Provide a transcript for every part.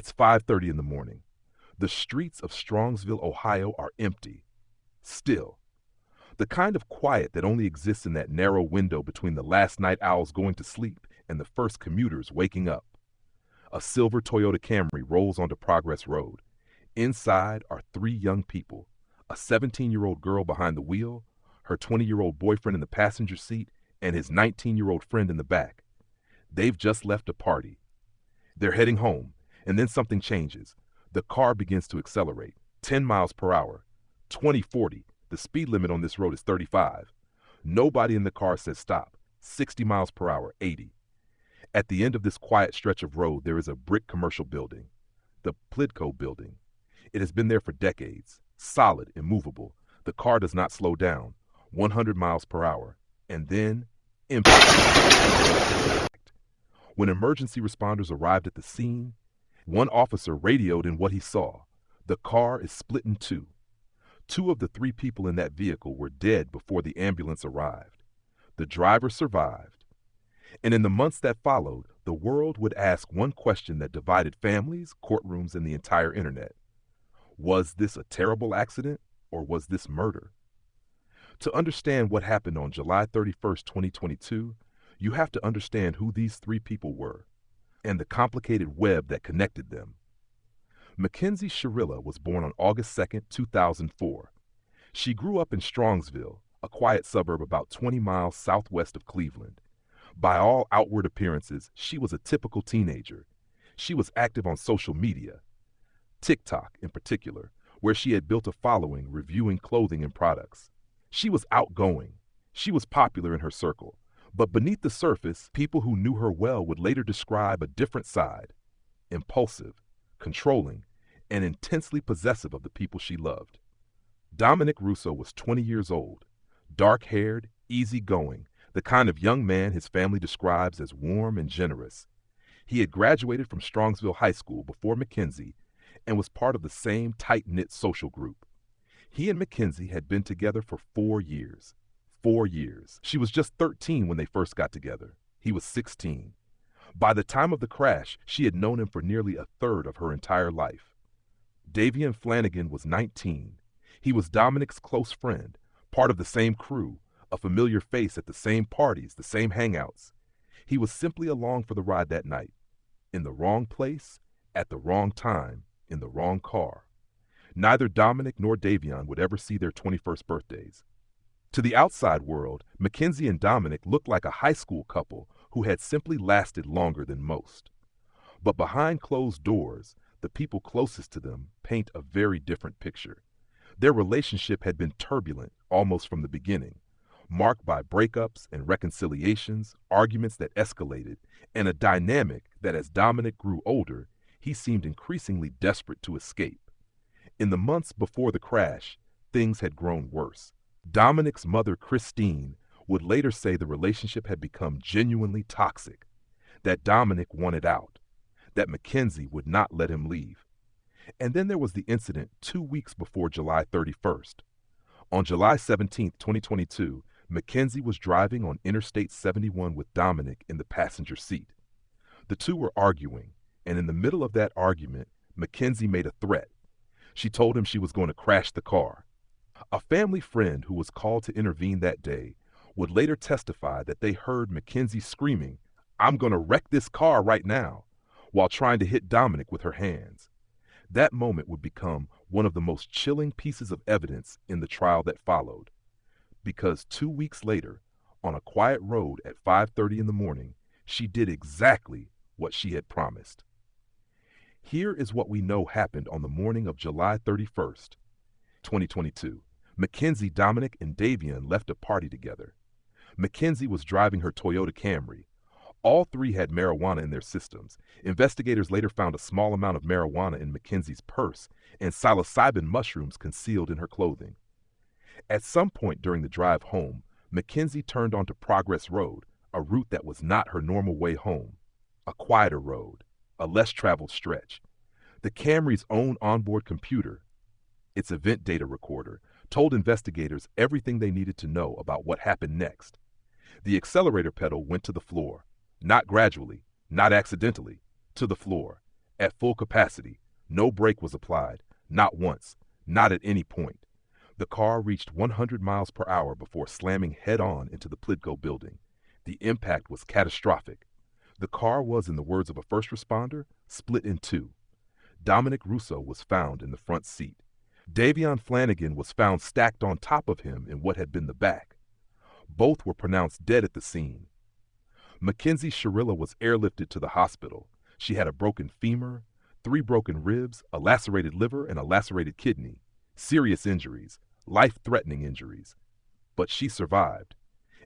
It's 5:30 in the morning. The streets of Strongsville, Ohio are empty. Still. The kind of quiet that only exists in that narrow window between the last night owls going to sleep and the first commuters waking up. A silver Toyota Camry rolls onto Progress Road. Inside are three young people, a 17-year-old girl behind the wheel, her 20-year-old boyfriend in the passenger seat, and his 19-year-old friend in the back. They've just left a party. They're heading home, and then something changes. The car begins to accelerate, 10 miles per hour, 20/40. The speed limit on this road is 35. Nobody in the car says stop. 60 miles per hour, 80. At the end of this quiet stretch of road, there is a brick commercial building, the Plidco building. It has been there for decades, solid, immovable. The car does not slow down, 100 miles per hour, and then impact. When emergency responders arrived at the scene, one officer radioed in what he saw. The car is split in two. Two of the three people in that vehicle were dead before the ambulance arrived. The driver survived. And in the months that followed, the world would ask one question that divided families, courtrooms, and the entire internet. Was this a terrible accident, or was this murder? To understand what happened on July 31st, 2022, you have to understand who these three people were and the complicated web that connected them. Mackenzie Shirilla was born on August 2, 2004. She grew up in Strongsville, a quiet suburb about 20 miles southwest of Cleveland. By all outward appearances, she was a typical teenager. She was active on social media, TikTok in particular, where she had built a following reviewing clothing and products. She was outgoing. She was popular in her circle. But beneath the surface, people who knew her well would later describe a different side: impulsive, controlling, and intensely possessive of the people she loved. Dominic Russo was 20 years old, dark-haired, easygoing, the kind of young man his family describes as warm and generous. He had graduated from Strongsville High School before Mackenzie and was part of the same tight-knit social group. He and Mackenzie had been together for 4 years. 4 years. She was just 13 when they first got together. He was 16. By the time of the crash, she had known him for nearly a third of her entire life. Davion Flanagan was 19. He was Dominic's close friend, part of the same crew, a familiar face at the same parties, the same hangouts. He was simply along for the ride that night, in the wrong place, at the wrong time, in the wrong car. Neither Dominic nor Davion would ever see their 21st birthdays. To the outside world, Mackenzie and Dominic looked like a high school couple who had simply lasted longer than most. But behind closed doors, the people closest to them paint a very different picture. Their relationship had been turbulent almost from the beginning, marked by breakups and reconciliations, arguments that escalated, and a dynamic that as Dominic grew older, he seemed increasingly desperate to escape. In the months before the crash, things had grown worse. Dominic's mother, Christine, would later say the relationship had become genuinely toxic, that Dominic wanted out, that Mackenzie would not let him leave. And then there was the incident 2 weeks before July 31st. On July 17, 2022, Mackenzie was driving on Interstate 71 with Dominic in the passenger seat. The two were arguing, and in the middle of that argument, Mackenzie made a threat. She told him she was going to crash the car. A family friend who was called to intervene that day would later testify that they heard Mackenzie screaming, "I'm going to wreck this car right now," while trying to hit Dominic with her hands. That moment would become one of the most chilling pieces of evidence in the trial that followed, because 2 weeks later, on a quiet road at 5:30 in the morning, she did exactly what she had promised. Here is what we know happened on the morning of July 31st, 2022. Mackenzie, Dominic, and Davion left a party together. Mackenzie was driving her Toyota Camry. All three had marijuana in their systems. Investigators later found a small amount of marijuana in Mackenzie's purse and psilocybin mushrooms concealed in her clothing. At some point during the drive home, Mackenzie turned onto Progress Road, a route that was not her normal way home. A quieter road, a less traveled stretch. The Camry's own onboard computer, its event data recorder, told investigators everything they needed to know about what happened next. The accelerator pedal went to the floor, not gradually, not accidentally, to the floor, at full capacity. No brake was applied, not once, not at any point. The car reached 100 miles per hour before slamming head-on into the Plitko building. The impact was catastrophic. The car was, in the words of a first responder, split in two. Dominic Russo was found in the front seat. Davion Flanagan was found stacked on top of him in what had been the back. Both were pronounced dead at the scene. Mackenzie Shirilla was airlifted to the hospital. She had a broken femur, 3 broken ribs, a lacerated liver, and a lacerated kidney. Serious injuries, life-threatening injuries. But she survived.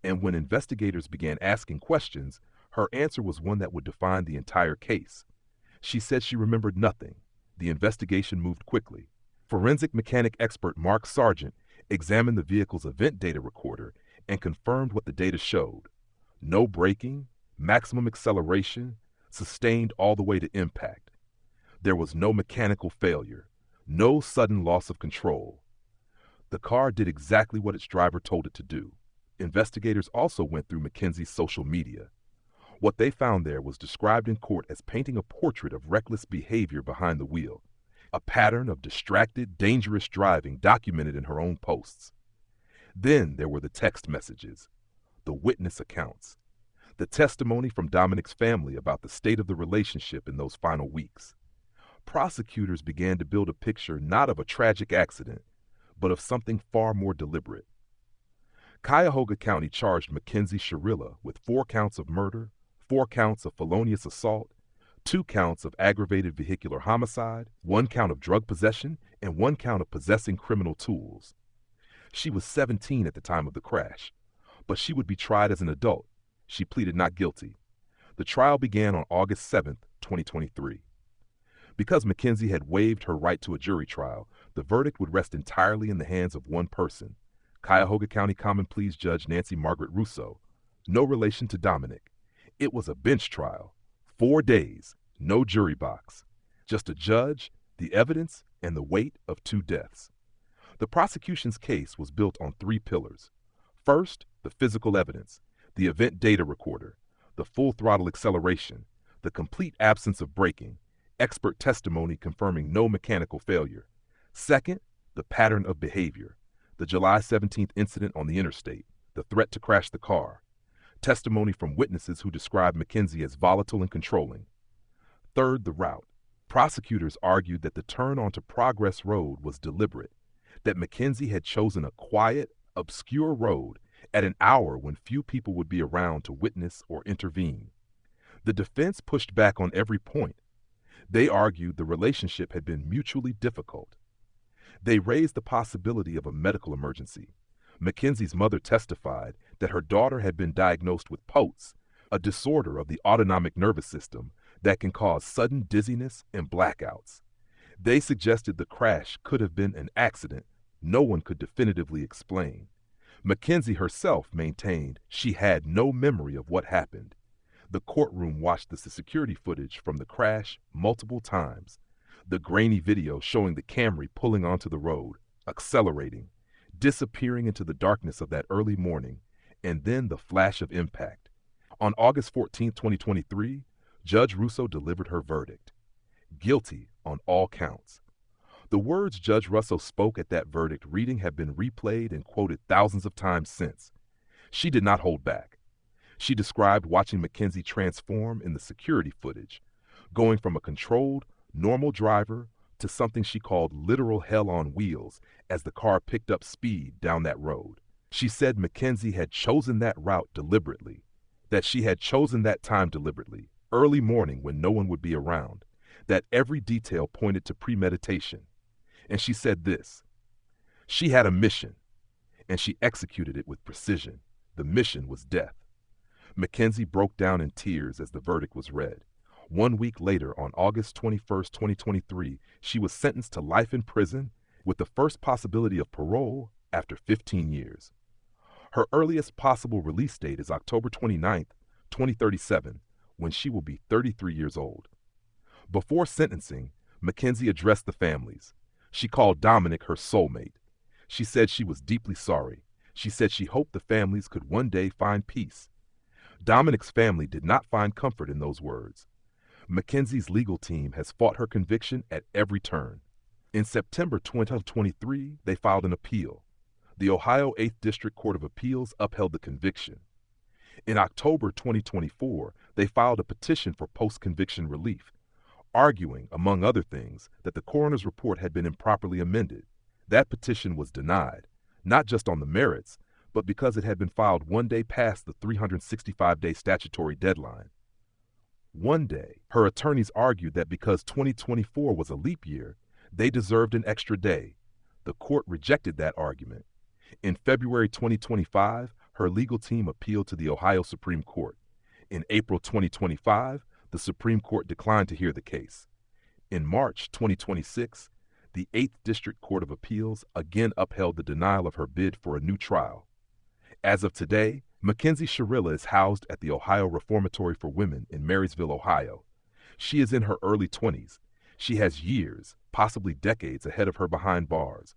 And when investigators began asking questions, her answer was one that would define the entire case. She said she remembered nothing. The investigation moved quickly. Forensic mechanic expert Mark Sargent examined the vehicle's event data recorder and confirmed what the data showed. No braking, maximum acceleration, sustained all the way to impact. There was no mechanical failure, no sudden loss of control. The car did exactly what its driver told it to do. Investigators also went through Mackenzie's social media. What they found there was described in court as painting a portrait of reckless behavior behind the wheel, a pattern of distracted, dangerous driving documented in her own posts. Then there were the text messages, the witness accounts, the testimony from Dominic's family about the state of the relationship in those final weeks. Prosecutors began to build a picture not of a tragic accident, but of something far more deliberate. Cuyahoga County charged Mackenzie Shirilla with 4 counts of murder, 4 counts of felonious assault, 2 counts of aggravated vehicular homicide, 1 count of drug possession, and 1 count of possessing criminal tools. She was 17 at the time of the crash, but she would be tried as an adult. She pleaded not guilty. The trial began on August 7, 2023. Because Mackenzie had waived her right to a jury trial, the verdict would rest entirely in the hands of one person, Cuyahoga County Common Pleas Judge Nancy Margaret Russo. No relation to Dominic. It was a bench trial. 4 days, no jury box. Just a judge, the evidence, and the weight of 2 deaths. The prosecution's case was built on 3 pillars. First, the physical evidence, the event data recorder, the full throttle acceleration, the complete absence of braking, expert testimony confirming no mechanical failure. Second, the pattern of behavior, the July 17th incident on the interstate, the threat to crash the car, testimony from witnesses who described Mackenzie as volatile and controlling. Third, the route. Prosecutors argued that the turn onto Progress Road was deliberate, that Mackenzie had chosen a quiet, obscure road at an hour when few people would be around to witness or intervene. The defense pushed back on every point. They argued the relationship had been mutually difficult. They raised the possibility of a medical emergency. Mackenzie's mother testified that her daughter had been diagnosed with POTS, a disorder of the autonomic nervous system that can cause sudden dizziness and blackouts. They suggested the crash could have been an accident no one could definitively explain. Mackenzie herself maintained she had no memory of what happened. The courtroom watched the security footage from the crash multiple times. The grainy video showing the Camry pulling onto the road, accelerating, disappearing into the darkness of that early morning, and then the flash of impact. On August 14, 2023, Judge Russo delivered her verdict. Guilty on all counts. The words Judge Russo spoke at that verdict reading have been replayed and quoted thousands of times since. She did not hold back. She described watching Mackenzie transform in the security footage, going from a controlled, normal driver to something she called literal hell on wheels as the car picked up speed down that road. She said Mackenzie had chosen that route deliberately, that she had chosen that time deliberately, early morning when no one would be around, that every detail pointed to premeditation. And she said this: she had a mission, and she executed it with precision. The mission was death. Mackenzie broke down in tears as the verdict was read. 1 week later, on August 21, 2023, she was sentenced to life in prison with the first possibility of parole after 15 years. Her earliest possible release date is October 29, 2037, when she will be 33 years old. Before sentencing, Mackenzie addressed the families. She called Dominic her soulmate. She said she was deeply sorry. She said she hoped the families could one day find peace. Dominic's family did not find comfort in those words. Mackenzie's legal team has fought her conviction at every turn. In September 2023, they filed an appeal. The Ohio 8th District Court of Appeals upheld the conviction. In October 2024, they filed a petition for post-conviction relief, arguing, among other things, that the coroner's report had been improperly amended. That petition was denied, not just on the merits, but because it had been filed one day past the 365-day statutory deadline. One day, her attorneys argued that because 2024 was a leap year, they deserved an extra day. The court rejected that argument. In February 2025, her legal team appealed to the Ohio Supreme Court. In April 2025, the Supreme Court declined to hear the case. In March 2026, the 8th District Court of Appeals again upheld the denial of her bid for a new trial. As of today, Mackenzie Shirilla is housed at the Ohio Reformatory for Women in Marysville, Ohio. She is in her early 20s. She has years, possibly decades ahead of her behind bars.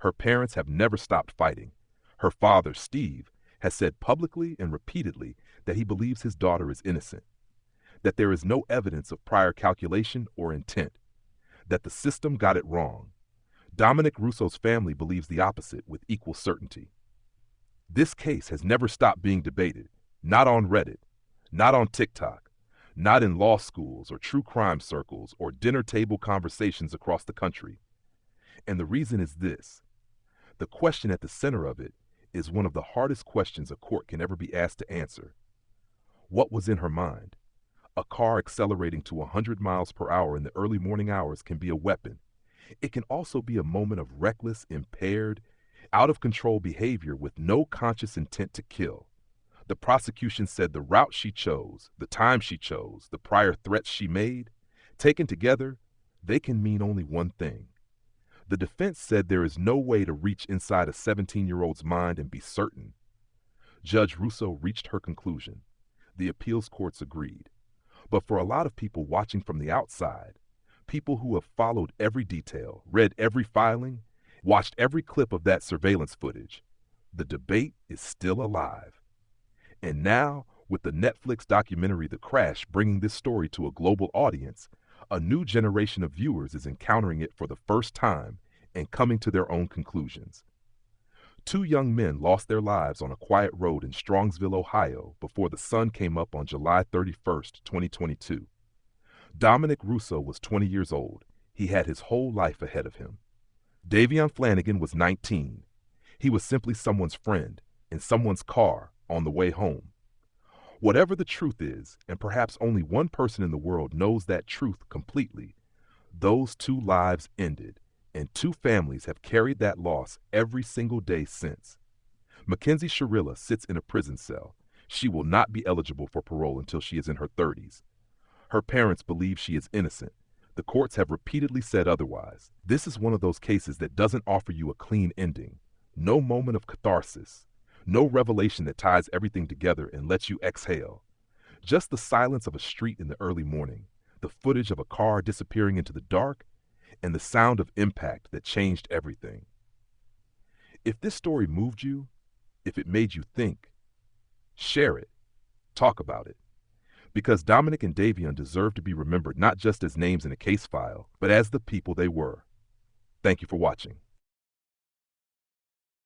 Her parents have never stopped fighting. Her father, Steve, has said publicly and repeatedly that he believes his daughter is innocent, that there is no evidence of prior calculation or intent, that the system got it wrong. Dominic Russo's family believes the opposite with equal certainty. This case has never stopped being debated, not on Reddit, not on TikTok, not in law schools or true crime circles or dinner table conversations across the country. And the reason is this: the question at the center of it is one of the hardest questions a court can ever be asked to answer. What was in her mind? A car accelerating to 100 miles per hour in the early morning hours can be a weapon. It can also be a moment of reckless, impaired, out-of-control behavior with no conscious intent to kill. The prosecution said the route she chose, the time she chose, the prior threats she made, taken together, they can mean only one thing. The defense said there is no way to reach inside a 17-year-old's mind and be certain. Judge Russo reached her conclusion. The appeals courts agreed. But for a lot of people watching from the outside, people who have followed every detail, read every filing, watched every clip of that surveillance footage, the debate is still alive. And now, with the Netflix documentary The Crash bringing this story to a global audience, a new generation of viewers is encountering it for the first time and coming to their own conclusions. 2 young men lost their lives on a quiet road in Strongsville, Ohio, before the sun came up on July 31st, 2022. Dominic Russo was 20 years old. He had his whole life ahead of him. Davion Flanagan was 19. He was simply someone's friend, in someone's car, on the way home. Whatever the truth is, and perhaps only one person in the world knows that truth completely, those 2 lives ended, and 2 families have carried that loss every single day since. Mackenzie Shirilla sits in a prison cell. She will not be eligible for parole until she is in her 30s. Her parents believe she is innocent. The courts have repeatedly said otherwise. This is one of those cases that doesn't offer you a clean ending. No moment of catharsis. No revelation that ties everything together and lets you exhale. Just the silence of a street in the early morning, the footage of a car disappearing into the dark, and the sound of impact that changed everything. If this story moved you, if it made you think, share it. Talk about it. Because Dominic and Davion deserve to be remembered not just as names in a case file, but as the people they were. Thank you for watching.